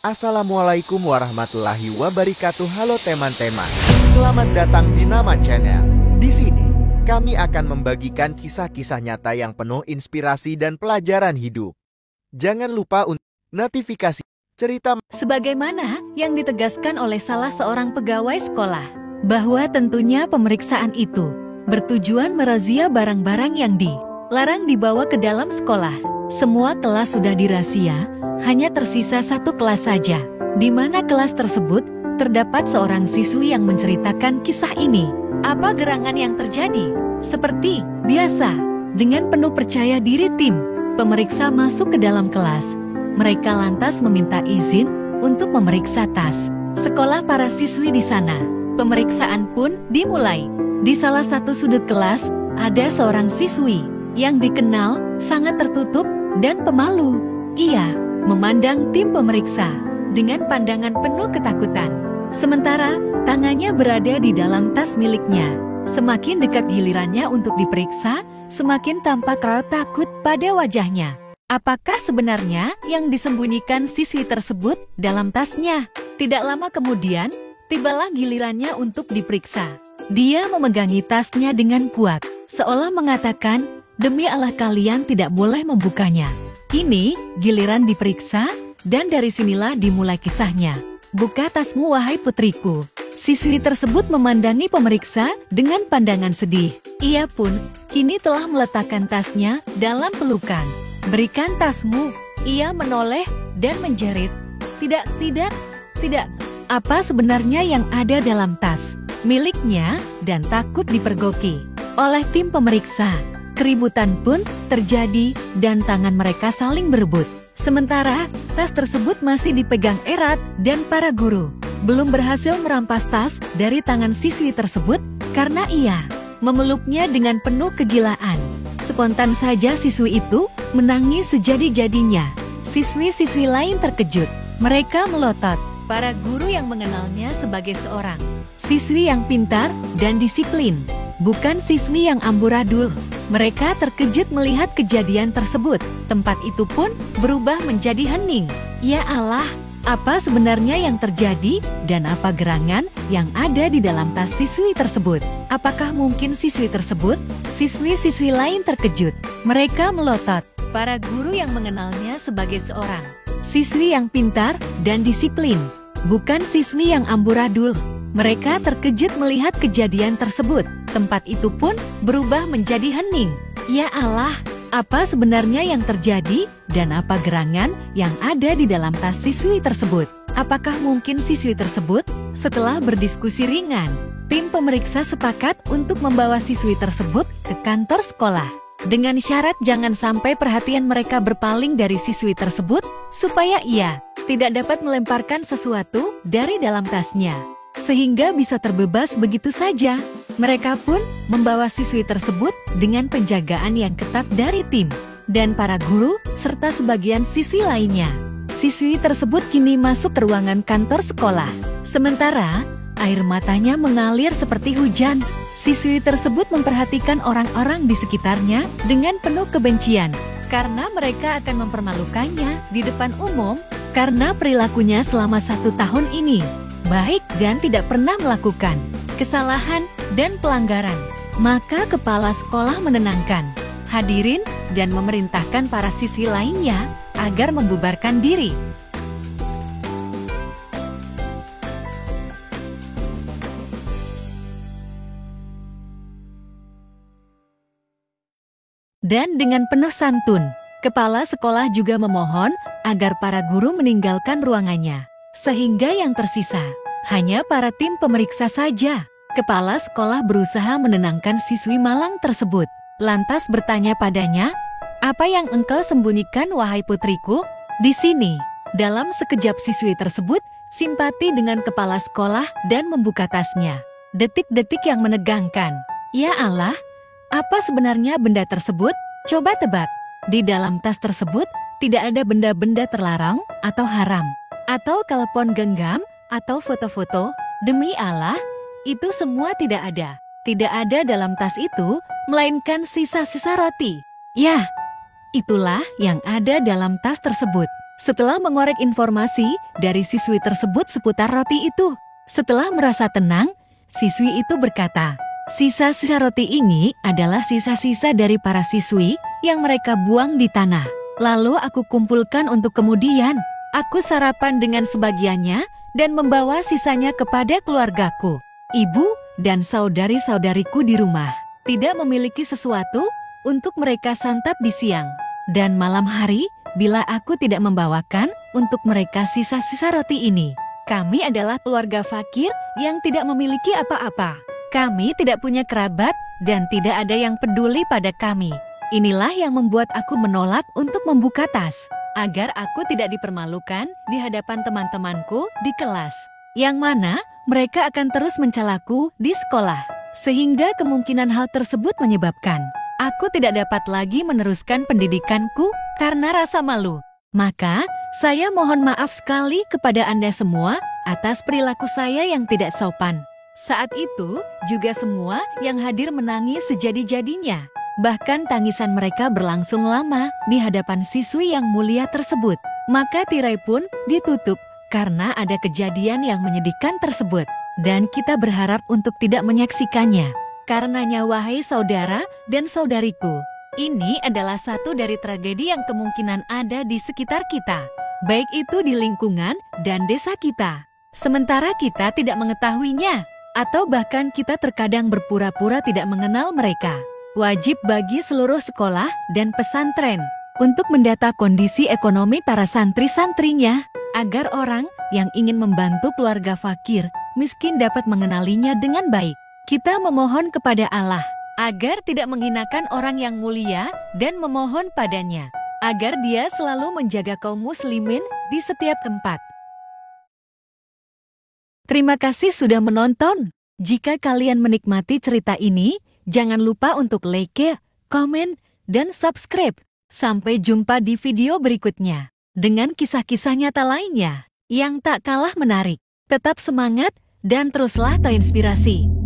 Assalamualaikum warahmatullahi wabarakatuh. Halo teman-teman. Selamat datang di Nama Channel. Di sini, kami akan membagikan kisah-kisah nyata yang penuh inspirasi dan pelajaran hidup. Jangan lupa untuk notifikasi cerita sebagaimana yang ditegaskan oleh salah seorang pegawai sekolah, bahwa tentunya pemeriksaan itu bertujuan merazia barang-barang yang dilarang dibawa ke dalam sekolah. Semua kelas sudah dirazia, hanya tersisa satu kelas saja, di mana kelas tersebut terdapat seorang siswi yang menceritakan kisah ini. Apa gerangan yang terjadi? Seperti biasa, dengan penuh percaya diri tim pemeriksa masuk ke dalam kelas. Mereka lantas meminta izin untuk memeriksa tas sekolah para siswi di sana. Pemeriksaan pun dimulai. Di salah satu sudut kelas, ada seorang siswi yang dikenal sangat tertutup dan pemalu. Ia memandang tim pemeriksa dengan pandangan penuh ketakutan. Sementara tangannya berada di dalam tas miliknya. Semakin dekat gilirannya untuk diperiksa, semakin tampak raut takut pada wajahnya. Apakah sebenarnya yang disembunyikan siswi tersebut dalam tasnya? Tidak lama kemudian, tibalah gilirannya untuk diperiksa. Dia memegangi tasnya dengan kuat, seolah mengatakan, "Demi Allah kalian tidak boleh membukanya." Ini giliran diperiksa, dan dari sinilah dimulai kisahnya. "Buka tasmu wahai putriku." Siswi tersebut memandangi pemeriksa dengan pandangan sedih. Ia pun kini telah meletakkan tasnya dalam pelukan. "Berikan tasmu." Ia menoleh dan menjerit. Tidak. Apa sebenarnya yang ada dalam tas miliknya dan takut dipergoki oleh tim pemeriksa. Keributan pun terjadi dan tangan mereka saling berebut. Sementara tas tersebut masih dipegang erat dan para guru belum berhasil merampas tas dari tangan siswi tersebut karena ia memeluknya dengan penuh kegilaan. Spontan saja siswi itu menangis sejadi-jadinya. Siswi-siswi lain terkejut. Mereka melotot. Para guru yang mengenalnya sebagai seorang siswi yang pintar dan disiplin, bukan siswi yang amburadul. Mereka terkejut melihat kejadian tersebut. Tempat itu pun berubah menjadi hening. Ya Allah, apa sebenarnya yang terjadi dan apa gerangan yang ada di dalam tas siswi tersebut? Apakah mungkin siswi tersebut? Siswi-siswi lain terkejut. Mereka melotot. Para guru yang mengenalnya sebagai seorang siswi yang pintar dan disiplin, bukan siswi yang amburadul. Mereka terkejut melihat kejadian tersebut. Tempat itu pun berubah menjadi hening. Ya Allah, apa sebenarnya yang terjadi dan apa gerangan yang ada di dalam tas siswi tersebut? Apakah mungkin siswi tersebut? Setelah berdiskusi ringan, tim pemeriksa sepakat untuk membawa siswi tersebut ke kantor sekolah. Dengan syarat jangan sampai perhatian mereka berpaling dari siswi tersebut, supaya ia tidak dapat melemparkan sesuatu dari dalam tasnya, sehingga bisa terbebas begitu saja. Mereka pun membawa siswi tersebut dengan penjagaan yang ketat dari tim dan para guru serta sebagian siswi lainnya. Siswi tersebut kini masuk ke ruangan kantor sekolah. Sementara air matanya mengalir seperti hujan. Siswi tersebut memperhatikan orang-orang di sekitarnya dengan penuh kebencian karena mereka akan mempermalukannya di depan umum karena perilakunya selama 1 tahun ini baik dan tidak pernah melakukan kesalahan dan pelanggaran. Maka kepala sekolah menenangkan hadirin dan memerintahkan para siswi lainnya agar membubarkan diri. Dan dengan penuh santun, kepala sekolah juga memohon agar para guru meninggalkan ruangannya, sehingga yang tersisa hanya para tim pemeriksa saja. Kepala sekolah berusaha menenangkan siswi malang tersebut, lantas bertanya padanya, "Apa yang engkau sembunyikan wahai putriku?" Di sini, dalam sekejap siswi tersebut simpati dengan kepala sekolah dan membuka tasnya. Detik-detik yang menegangkan. Ya Allah, apa sebenarnya benda tersebut? Coba tebak. Di dalam tas tersebut tidak ada benda-benda terlarang atau haram, atau telepon genggam, atau foto-foto. Demi Allah, itu semua tidak ada. Tidak ada dalam tas itu, melainkan sisa-sisa roti. Ya, itulah yang ada dalam tas tersebut. Setelah mengorek informasi dari siswi tersebut seputar roti itu, setelah merasa tenang, siswi itu berkata, sisa-sisa roti ini adalah sisa-sisa dari para siswi yang mereka buang di tanah. Lalu aku kumpulkan untuk kemudian aku sarapan dengan sebagiannya dan membawa sisanya kepada keluargaku. Ibu dan saudari-saudariku di rumah tidak memiliki sesuatu untuk mereka santap di siang dan malam hari bila aku tidak membawakan untuk mereka sisa-sisa roti ini. Kami adalah keluarga fakir yang tidak memiliki apa-apa. Kami tidak punya kerabat dan tidak ada yang peduli pada kami. Inilah yang membuat aku menolak untuk membuka tas, agar aku tidak dipermalukan di hadapan teman-temanku di kelas, yang mana mereka akan terus mencelaku di sekolah, sehingga kemungkinan hal tersebut menyebabkan aku tidak dapat lagi meneruskan pendidikanku karena rasa malu. Maka, saya mohon maaf sekali kepada Anda semua atas perilaku saya yang tidak sopan. Saat itu, juga semua yang hadir menangis sejadi-jadinya. Bahkan tangisan mereka berlangsung lama di hadapan siswi yang mulia tersebut. Maka tirai pun ditutup karena ada kejadian yang menyedihkan tersebut. Dan kita berharap untuk tidak menyaksikannya. Karenanya wahai saudara dan saudariku, ini adalah satu dari tragedi yang kemungkinan ada di sekitar kita. Baik itu di lingkungan dan desa kita. Sementara kita tidak mengetahuinya. Atau bahkan kita terkadang berpura-pura tidak mengenal mereka. Wajib bagi seluruh sekolah dan pesantren untuk mendata kondisi ekonomi para santri-santrinya agar orang yang ingin membantu keluarga fakir, miskin dapat mengenalinya dengan baik. Kita memohon kepada Allah agar tidak menghinakan orang yang mulia dan memohon padanya agar dia selalu menjaga kaum muslimin di setiap tempat. Terima kasih sudah menonton. Jika kalian menikmati cerita ini, jangan lupa untuk like, komen, dan subscribe. Sampai jumpa di video berikutnya dengan kisah-kisah nyata lainnya yang tak kalah menarik. Tetap semangat dan teruslah terinspirasi.